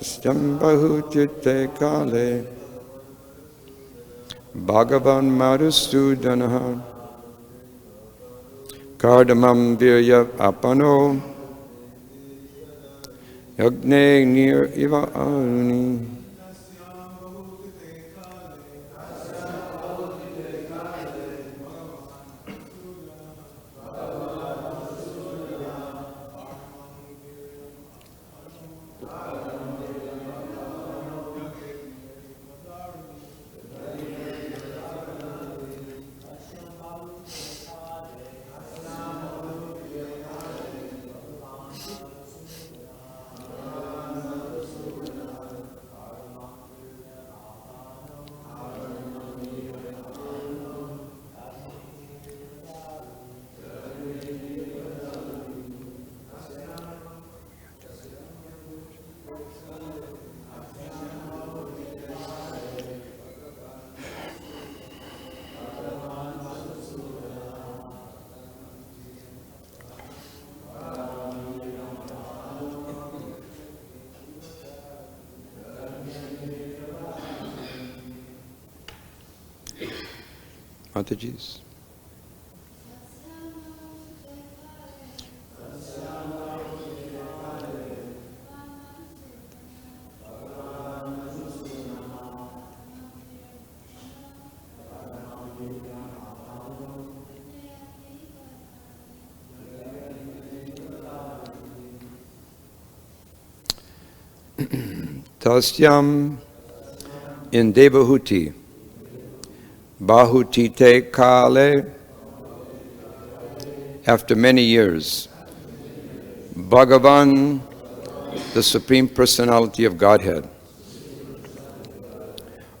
Stambahutite kale Bhagavan Madhusudanaha Kardamam virya apano Yagne nir iva aruni Mataji's. Tasyam in Devahuti Bahutite Kale, after many years, Bhagavan, the Supreme Personality of Godhead,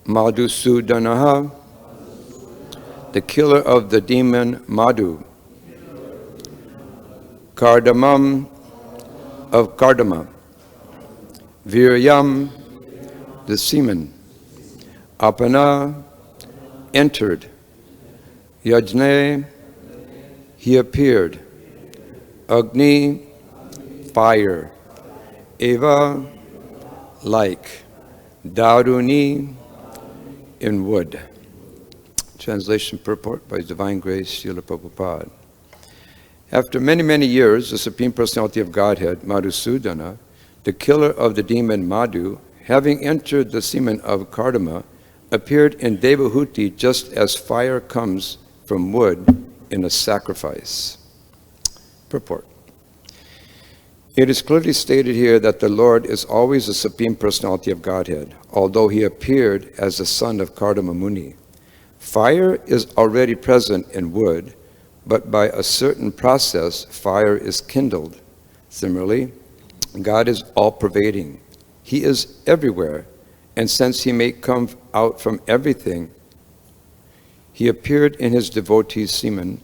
Madhusudanaha, the killer of the demon Madhu, Kardamam of Kardama, Viryam, the semen, Apana, entered, Yajne, he appeared, Agni, fire, Eva, like, Daruni, in wood. Translation purport by His Divine Grace, Srila Prabhupada. After many, many years, the Supreme Personality of Godhead, Madhusudana, the killer of the demon Madhu, having entered the semen of Kardama, appeared in Devahuti just as fire comes from wood in a sacrifice. Purport. It is clearly stated here that the Lord is always the Supreme Personality of Godhead, although he appeared as the son of Kardama Muni. Fire is already present in wood, but by a certain process, fire is kindled. Similarly, God is all-pervading. He is everywhere, and since he may come out from everything, he appeared in his devotee's semen,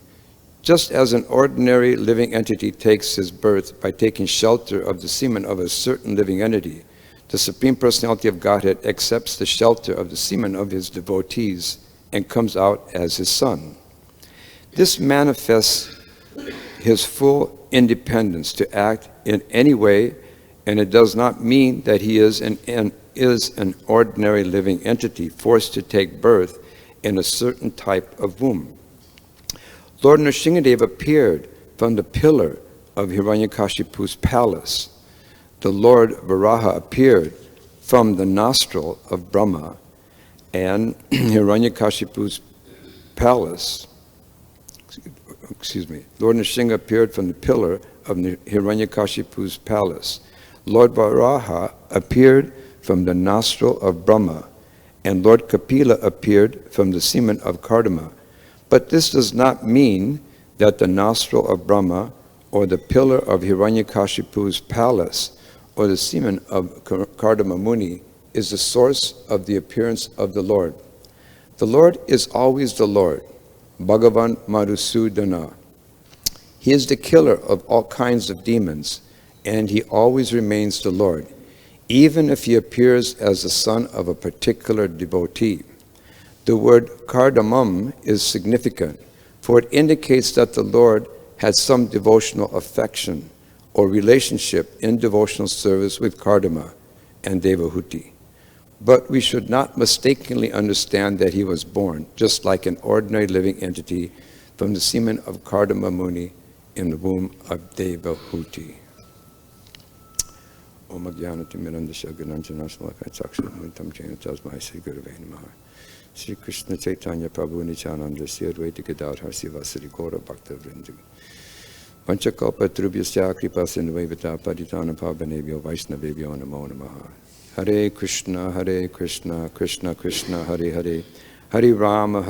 just as an ordinary living entity takes his birth by taking shelter of the semen of a certain living entity. The Supreme Personality of Godhead accepts the shelter of the semen of his devotees and comes out as his son. This manifests his full independence to act in any way, and it does not mean that he is an ordinary living entity forced to take birth in a certain type of womb. Lord Nrsingadev appeared from the pillar of Hiranyakashipu's palace. The Lord Varaha appeared from the nostril of Brahma, and Hiranyakashipu's palace, Lord Nrsinga appeared from the pillar of Hiranyakashipu's palace. Lord Varaha appeared from the nostril of Brahma, and Lord Kapila appeared from the semen of Kardama. But this does not mean that the nostril of Brahma, or the pillar of Hiranyakashipu's palace, or the semen of Kardama Muni is the source of the appearance of the Lord. The Lord is always the Lord, Bhagavan Madhusudana. He is the killer of all kinds of demons, and he always remains the Lord, even if he appears as the son of a particular devotee. The word kardamam is significant, for it indicates that the Lord had some devotional affection or relationship in devotional service with Kardama, and Devahuti. But we should not mistakenly understand that he was born, just like an ordinary living entity, from the semen of Kardama Muni in the womb of Devahuti. Om Ajnanati Mirandasya Gnanjana Shalakaya Chakshurmuritam Jena Tasmai Sri Gurave Namaha. Sri Krishna Chaitanya Prabhu Nityananda Sri Advaita Gadadhar Sivasari Gaura Bhakta Vrindu. Vanchakalpa Trubhyasya Kripa Sindhuvevita Paditana Pavanebhyo Vaishnavebhyo Namo Namaha. Hare Krishna, Krishna Krishna, Hare Hare, Hare Rama,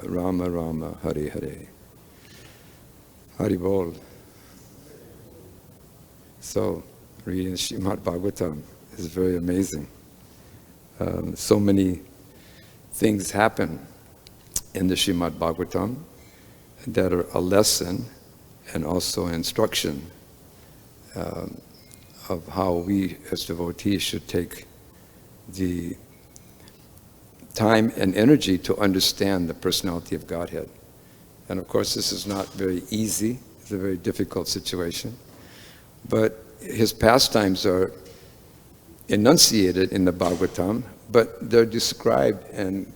Rama Rama, Hare Hare. Hari Bol. So, reading Srimad Bhagavatam is very amazing. So many things happen in the Srimad Bhagavatam that are a lesson and also instruction of how we as devotees should take the time and energy to understand the personality of Godhead. And of course, this is not very easy. It's a very difficult situation. But his pastimes are enunciated in the Bhagavatam, but they're described and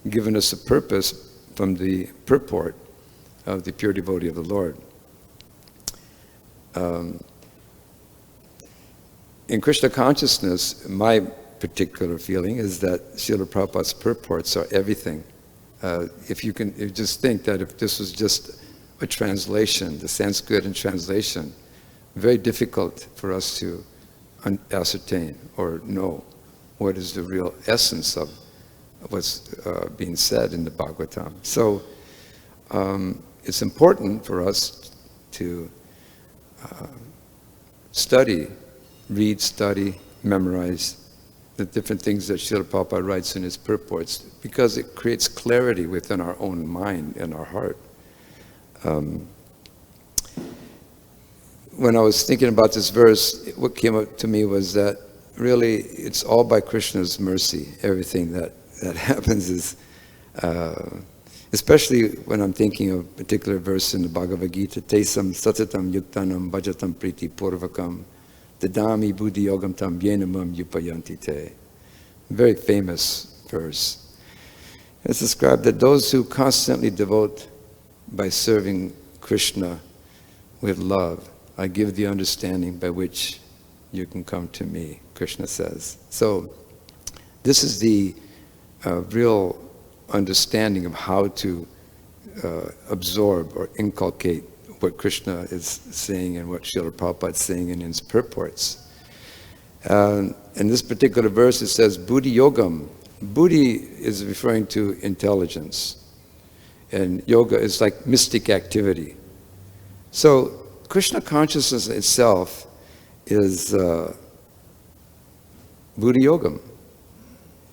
given us a purpose from the purport of the pure devotee of the Lord. In Krishna consciousness, my particular feeling is that Srila Prabhupada's purports are everything. If you just think that if this was just a translation, the Sanskrit and translation, very difficult for us to ascertain or know what is the real essence of what's being said in the Bhagavatam. So it's important for us to read, study, memorize the different things that Srila Prabhupada writes in his purports, because it creates clarity within our own mind and our heart. When I was thinking about this verse, what came up to me was that really it's all by Krishna's mercy. Everything that happens is, especially when I'm thinking of a particular verse in the Bhagavad Gita, Tesam satatam yuktanam bhajatam priti purvakam dadami buddhi yogam tam yenamam yupayanti te. Very famous verse. It's described that those who constantly devote by serving Krishna with love, I give the understanding by which you can come to me, Krishna says. So this is the real understanding of how to absorb or inculcate what Krishna is saying and what Srila Prabhupada is saying in his purports. In this particular verse it says, Buddhi Yogam. Buddhi is referring to intelligence. And yoga is like mystic activity. So Krishna consciousness itself is Buddhi Yogam.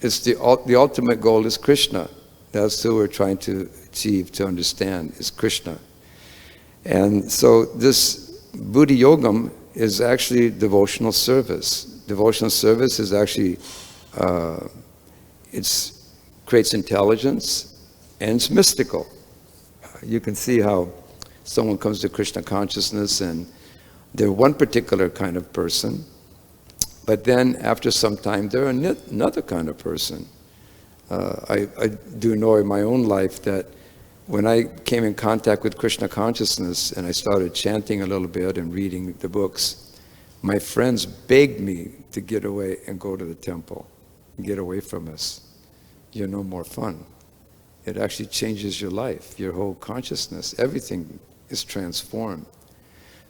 It's the ultimate goal is Krishna. That's who we're trying to achieve, to understand, is Krishna. And so this Buddhi Yogam is actually devotional service. Devotional service is actually, creates intelligence and it's mystical. You can see how someone comes to Krishna consciousness and they're one particular kind of person, but then after some time they're another kind of person. I do know in my own life that when I came in contact with Krishna consciousness and I started chanting a little bit and reading the books, my friends begged me to get away and go to the temple, get away from us. You're no more fun. It actually changes your life, your whole consciousness. Everything is transformed.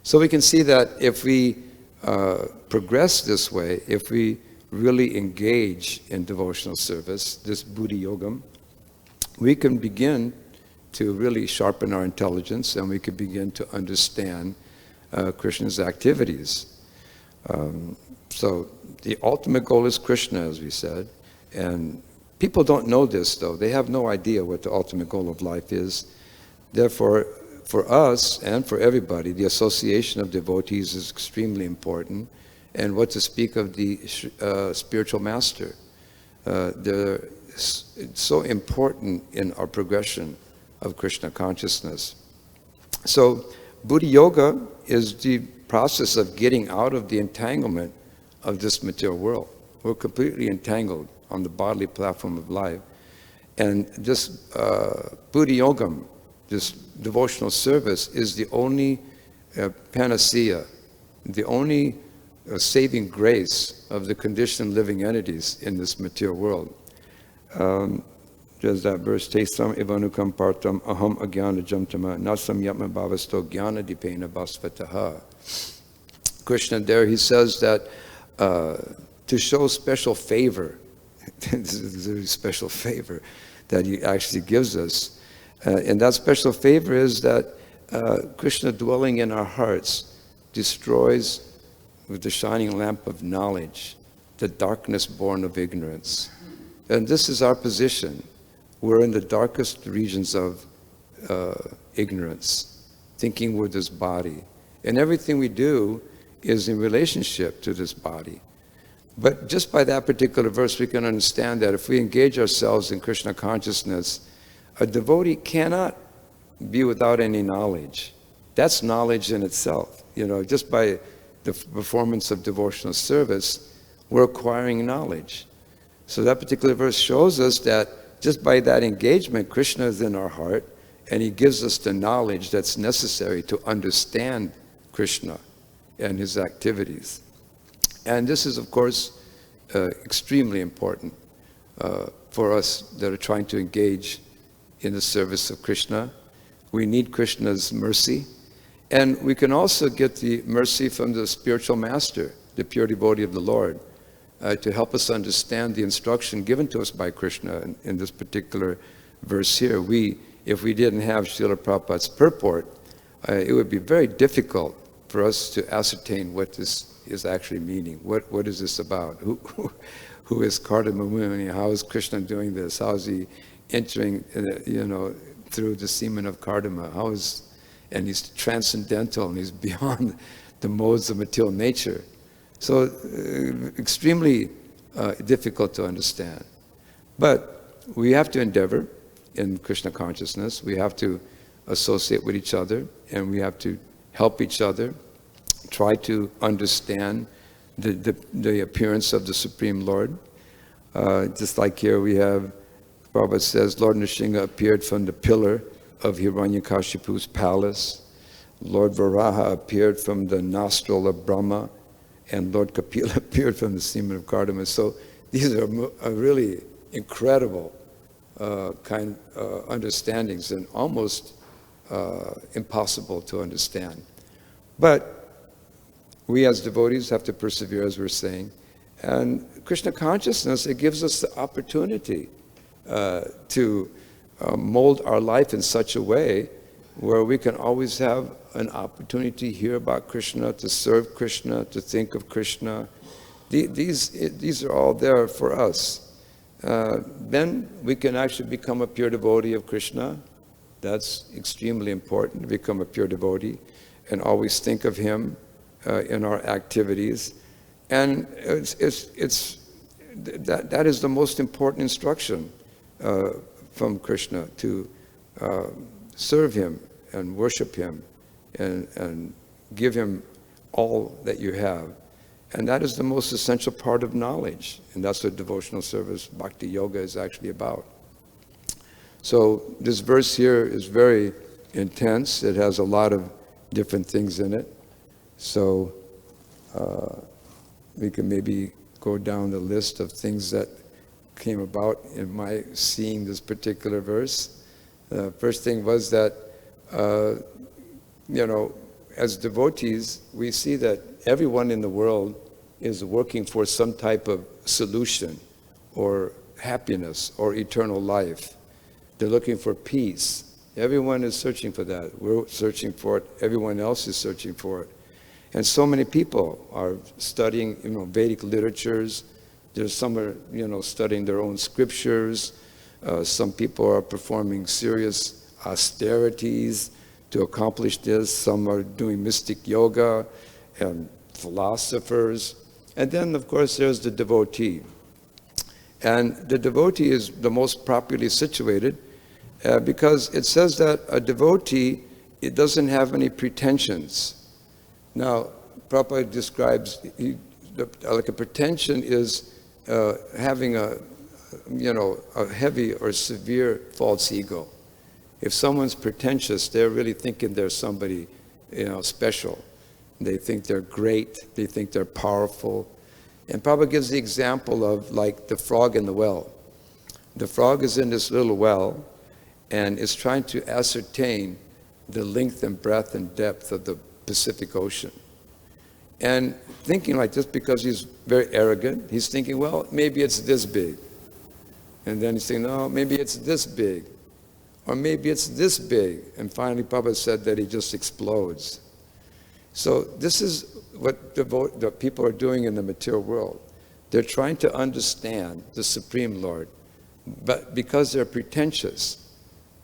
So we can see that if we progress this way, if we really engage in devotional service, this Buddhi Yogam, we can begin to really sharpen our intelligence and we can begin to understand Krishna's activities. So the ultimate goal is Krishna, as we said, and people don't know this though. They have no idea what the ultimate goal of life is. Therefore, for us and for everybody, the association of devotees is extremely important. And what to speak of the spiritual master. It's so important in our progression of Krishna consciousness. So Buddhi Yoga is the process of getting out of the entanglement of this material world. We're completely entangled on the bodily platform of life. And this Buddha Yogam, this devotional service, is the only panacea, the only saving grace of the conditioned living entities in this material world. There's that verse, Tesam evanukam partam aham agyana jamtama nasam yatma bhavasto jnana dipena basvataha. Krishna there, he says that to show special favor, this is a very special favor that he actually gives us. And that special favor is that Krishna dwelling in our hearts destroys with the shining lamp of knowledge the darkness born of ignorance. And this is our position. We're in the darkest regions of ignorance, thinking we're this body. And everything we do is in relationship to this body. But just by that particular verse, we can understand that if we engage ourselves in Krishna consciousness, a devotee cannot be without any knowledge. That's knowledge in itself. Just by the performance of devotional service, we're acquiring knowledge. So that particular verse shows us that just by that engagement, Krishna is in our heart, and he gives us the knowledge that's necessary to understand Krishna and his activities. And this is, of course, extremely important for us that are trying to engage in the service of Krishna. We need Krishna's mercy. And we can also get the mercy from the spiritual master, the pure devotee of the Lord, to help us understand the instruction given to us by Krishna in this particular verse here. If we didn't have Srila Prabhupada's purport, it would be very difficult for us to ascertain what this is actually meaning. What is this about? Who is Kardama Muni? How is Krishna doing this? How is he entering, through the semen of Kardama? And he's transcendental, and he's beyond the modes of material nature. So extremely difficult to understand. But we have to endeavor in Krishna consciousness. We have to associate with each other, and we have to help each other, try to understand the appearance of the Supreme Lord. Just like here we have, Prabhupada says, Lord Nrsimha appeared from the pillar of Hiranyakashipu's palace. Lord Varaha appeared from the nostril of Brahma, and Lord Kapila appeared from the semen of Kardama. So these are really incredible understandings, and almost impossible to understand. But we as devotees have to persevere, as we're saying. And Krishna consciousness, it gives us the opportunity to mold our life in such a way where we can always have an opportunity to hear about Krishna, to serve Krishna, to think of Krishna. These are all there for us. Then we can actually become a pure devotee of Krishna. That's extremely important, to become a pure devotee and always think of him in our activities. And that is the most important instruction from Krishna, to serve him and worship him and give him all that you have. And that is the most essential part of knowledge. And that's what devotional service, bhakti yoga, is actually about. So this verse here is very intense. It has a lot of different things in it. So we can maybe go down the list of things that came about in my seeing this particular verse. The first thing was that, as devotees, we see that everyone in the world is working for some type of solution or happiness or eternal life. They're looking for peace. Everyone is searching for that. We're searching for it. Everyone else is searching for it. And so many people are studying, Vedic literatures. There's some are, studying their own scriptures. Some people are performing serious austerities to accomplish this. Some are doing mystic yoga and philosophers. And then, of course, there's the devotee. And the devotee is the most properly situated because it says that a devotee, it doesn't have any pretensions. Now, Prabhupada describes, like a pretension is having a heavy or severe false ego. If someone's pretentious, they're really thinking they're somebody, special. They think they're great. They think they're powerful. And Prabhupada gives the example of like the frog in the well. The frog is in this little well and is trying to ascertain the length and breadth and depth of the Pacific Ocean. And thinking like this because he's very arrogant, he's thinking, well, maybe it's this big. And then he's saying, no, maybe it's this big. Or maybe it's this big. And finally, Prabhupada said that he just explodes. So this is what the people are doing in the material world. They're trying to understand the Supreme Lord. But because they're pretentious,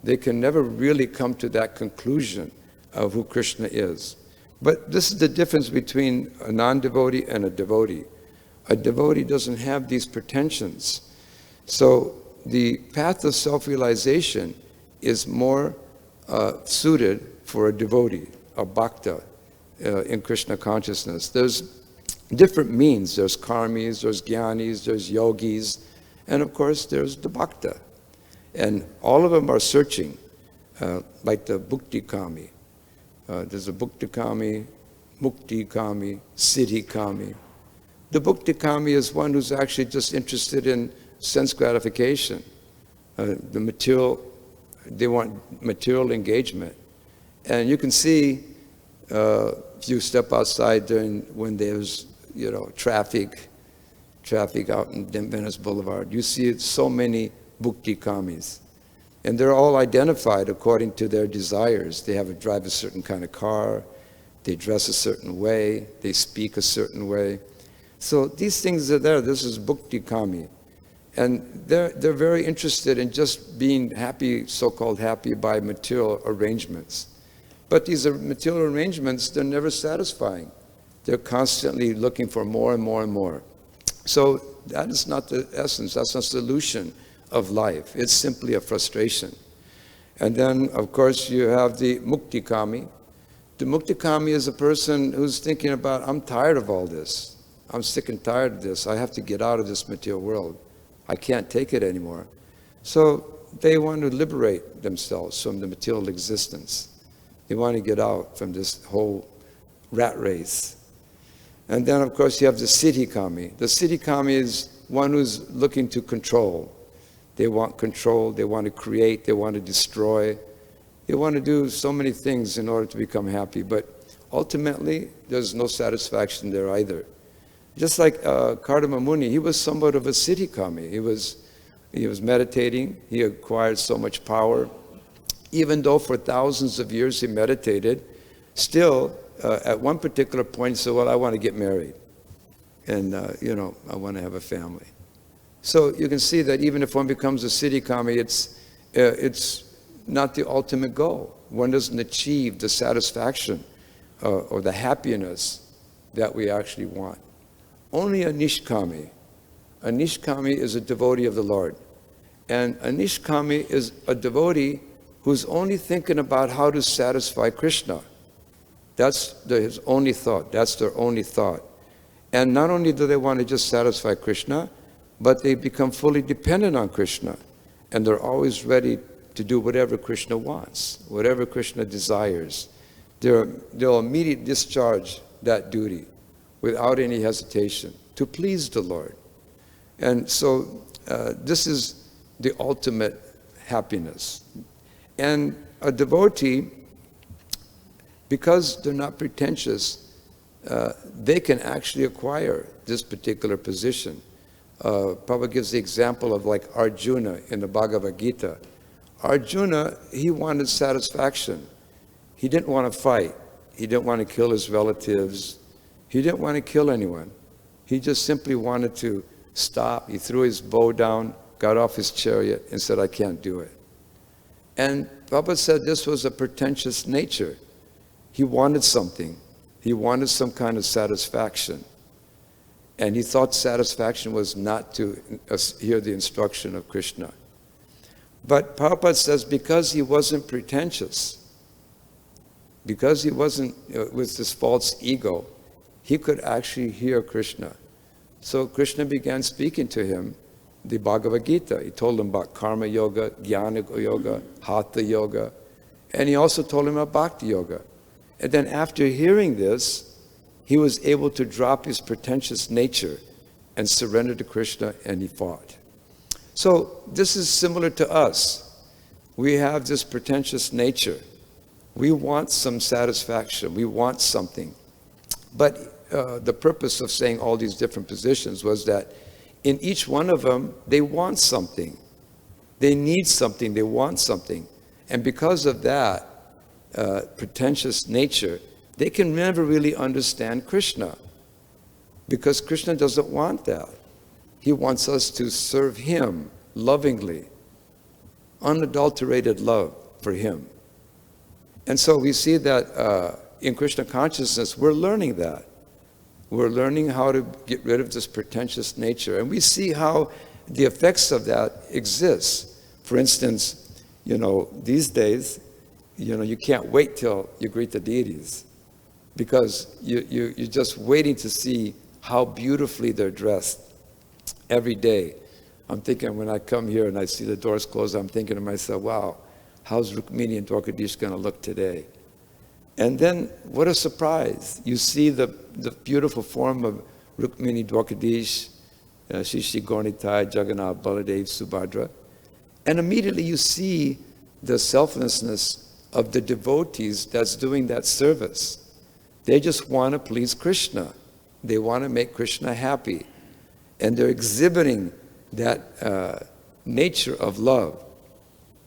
they can never really come to that conclusion of who Krishna is. But this is the difference between a non-devotee and a devotee. A devotee doesn't have these pretensions. So the path of self-realization is more suited for a devotee, a bhakta in Krishna consciousness. There's different means. There's karmis, there's jnanis, there's yogis, and of course there's the bhakta. And all of them are searching, like the bhukti kami. There's a bhukti kami, mukti kami, siddhi kami. The bhukti kami is one who's actually just interested in sense gratification. The material, they want material engagement. And you can see, if you step outside when there's, traffic out in Venice Boulevard, you see so many bhukti kamis. And they're all identified according to their desires. They drive a certain kind of car, they dress a certain way, they speak a certain way. So these things are there. This is bhukti kami. And they're very interested in just being happy, so-called happy by material arrangements. But these material arrangements, they're never satisfying. They're constantly looking for more and more and more. So that is not the essence. That's not the solution of life. It's simply a frustration. And then, of course, you have the mukti kami. The mukti kami is a person who's thinking about, I'm tired of all this. I'm sick and tired of this. I have to get out of this material world. I can't take it anymore. So they want to liberate themselves from the material existence. They want to get out from this whole rat race. And then, of course, you have the siddhi kami. The siddhi kami is one who's looking to control. They want control, they want to create, they want to destroy. They want to do so many things in order to become happy. But ultimately, there's no satisfaction there either. Just like Kardama Muni, he was somewhat of a siddhi kami. He was meditating, he acquired so much power. Even though for thousands of years he meditated, still at one particular point he said, well, I want to get married. And, I want to have a family. So you can see that even if one becomes a siddhi kami, it's not the ultimate goal. One doesn't achieve the satisfaction or the happiness that we actually want. Only a nishkami. A nishkami is a devotee of the Lord. And a nishkami is a devotee who's only thinking about how to satisfy Krishna. That's his only thought. That's their only thought. And not only do they want to just satisfy Krishna, but they become fully dependent on Krishna. And they're always ready to do whatever Krishna wants, whatever Krishna desires. They'll immediately discharge that duty without any hesitation to please the Lord. And so this is the ultimate happiness. And a devotee, because they're not pretentious, they can actually acquire this particular position. Prabhupada gives the example of like Arjuna in the Bhagavad Gita. Arjuna, he wanted satisfaction. He didn't want to fight. He didn't want to kill his relatives. He didn't want to kill anyone. He just simply wanted to stop. He threw his bow down, got off his chariot, and said, I can't do it. And Prabhupada said this was a pretentious nature. He wanted something. He wanted some kind of satisfaction. And he thought satisfaction was not to hear the instruction of Krishna. But Prabhupada says because he wasn't pretentious, because he wasn't with this false ego, he could actually hear Krishna. So Krishna began speaking to him the Bhagavad Gita. He told him about karma yoga, jnana yoga, hatha yoga, and he also told him about bhakti yoga. And then after hearing this, he was able to drop his pretentious nature and surrender to Krishna, and he fought. So this is similar to us. We have this pretentious nature. We want some satisfaction. We want something. But the purpose of saying all these different positions was that in each one of them, they want something. They need something. They want something. And because of that pretentious nature, they can never really understand Krishna. Because Krishna doesn't want that. He wants us to serve him lovingly, unadulterated love for him. And so we see that in Krishna consciousness, we're learning that. We're learning how to get rid of this pretentious nature. And we see how the effects of that exist. For instance, these days, you can't wait till you greet the deities, because you're just waiting to see how beautifully they're dressed every day. I'm thinking when I come here and I see the doors closed, I'm thinking to myself, wow, how's Rukmini and Dwarkadish going to look today? And then, what a surprise. You see the beautiful form of Rukmini, Dwarkadish, Shishi Gaurnitai, Jagannath, Baladev, Subhadra. And immediately you see the selflessness of the devotees that's doing that service. They just want to please Krishna. They want to make Krishna happy. And they're exhibiting that nature of love.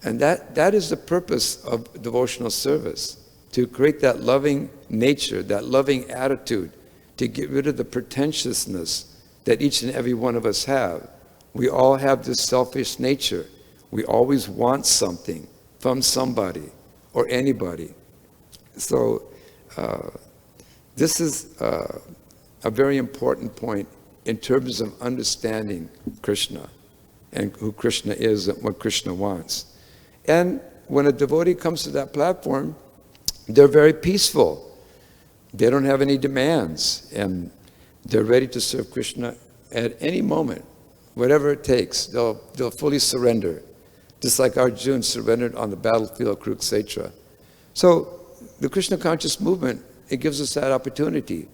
And that is the purpose of devotional service, to create that loving nature, that loving attitude, to get rid of the pretentiousness that each and every one of us have. We all have this selfish nature. We always want something from somebody or anybody. So this is a very important point in terms of understanding Krishna and who Krishna is and what Krishna wants. And when a devotee comes to that platform, they're very peaceful. They don't have any demands, and they're ready to serve Krishna at any moment, whatever it takes. They'll fully surrender, just like Arjuna surrendered on the battlefield of Kurukshetra. So the Krishna conscious movement, it gives us that opportunity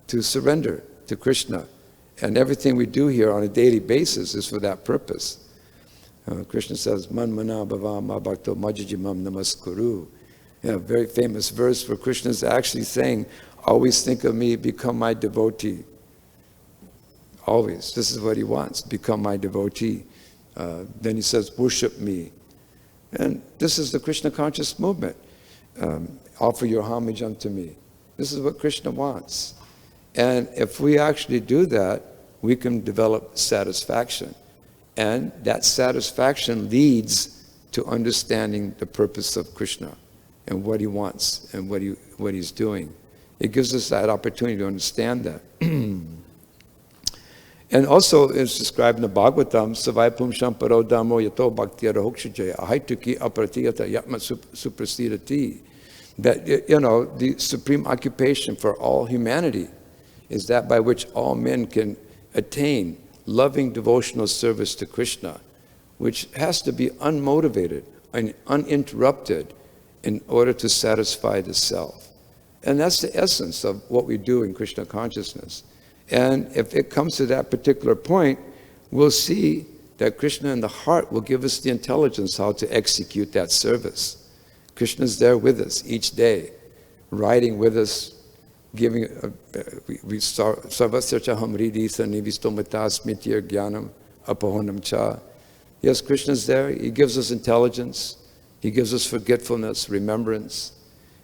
to surrender to Krishna. And everything we do here on a daily basis is for that purpose. Krishna says, Man mana bhava ma bhakto majajimam namaskuru. A very famous verse where Krishna is actually saying, always think of me, become my devotee. Always. This is what he wants, become my devotee. Then he says, worship me. And this is the Krishna conscious movement. Offer your homage unto me. This is what Krishna wants. And if we actually do that, we can develop satisfaction. And that satisfaction leads to understanding the purpose of Krishna and what he wants and what he's doing. It gives us that opportunity to understand that. And also, it's described in the Bhagavatam, Savai Pumsham Paro Dhammo Yato Bhaktiya Rahokshaja Ahaituki Aparatiyata Yatma Suprasidati. That, the supreme occupation for all humanity is that by which all men can attain loving devotional service to Krishna, which has to be unmotivated and uninterrupted in order to satisfy the self. And that's the essence of what we do in Krishna consciousness. And if it comes to that particular point, we'll see that Krishna in the heart will give us the intelligence how to execute that service. Krishna's there with us each day, riding with us, giving, Sarvasya hamridi sanivistoma smitir jnanam apahonam cha. Yes, Krishna's there. He gives us intelligence. He gives us forgetfulness, remembrance.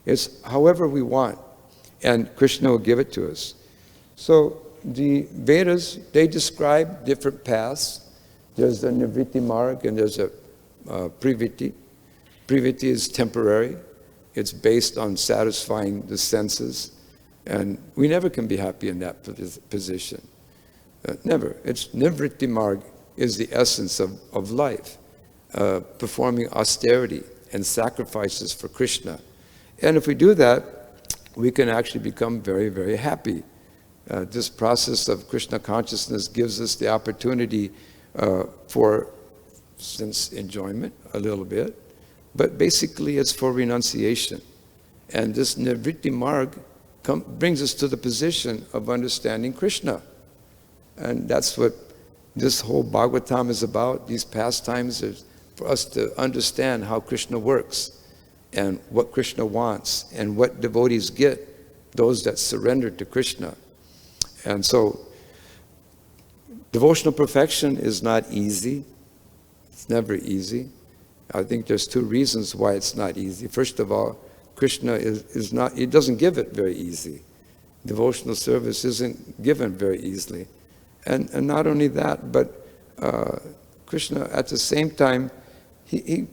It's however we want, and Krishna will give it to us. So the Vedas, they describe different paths. There's the Nivritti Marg and there's a Privritti. Privritti is temporary. It's based on satisfying the senses. And we never can be happy in that position. Never. It's Nivritti Marg is the essence of life. Performing austerity and sacrifices for Krishna. And if we do that, we can actually become very, very happy. This process of Krishna consciousness gives us the opportunity for sense enjoyment a little bit, but basically it's for renunciation. And this nivritti marg brings us to the position of understanding Krishna. And that's what this whole Bhagavatam is about. These pastimes is for us to understand how Krishna works and what Krishna wants and what devotees get, those that surrender to Krishna. And so devotional perfection is not easy. It's never easy. I think there's two reasons why it's not easy. First of all, Krishna is not, he doesn't give it very easy. Devotional service isn't given very easily. And not only that, but Krishna at the same time, you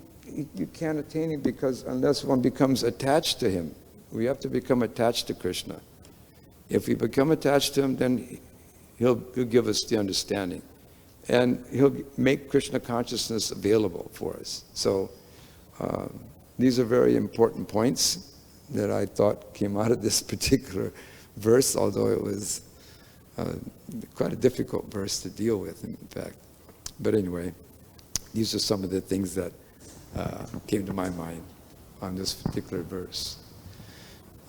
can't attain him because unless one becomes attached to him. We have to become attached to Krishna. If we become attached to him, then he'll give us the understanding. And he'll make Krishna consciousness available for us. So these are very important points that I thought came out of this particular verse, although it was quite a difficult verse to deal with, in fact. But anyway, these are some of the things that came to my mind on this particular verse.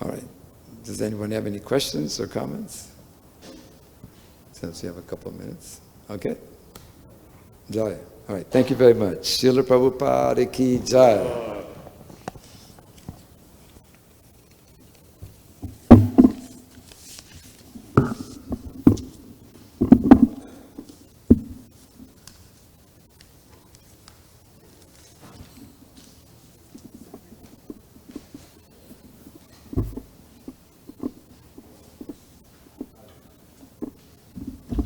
All right. Does anyone have any questions or comments? Since we have a couple of minutes. Okay. Jai. All right. Thank you very much. Srila Prabhupada ki jai.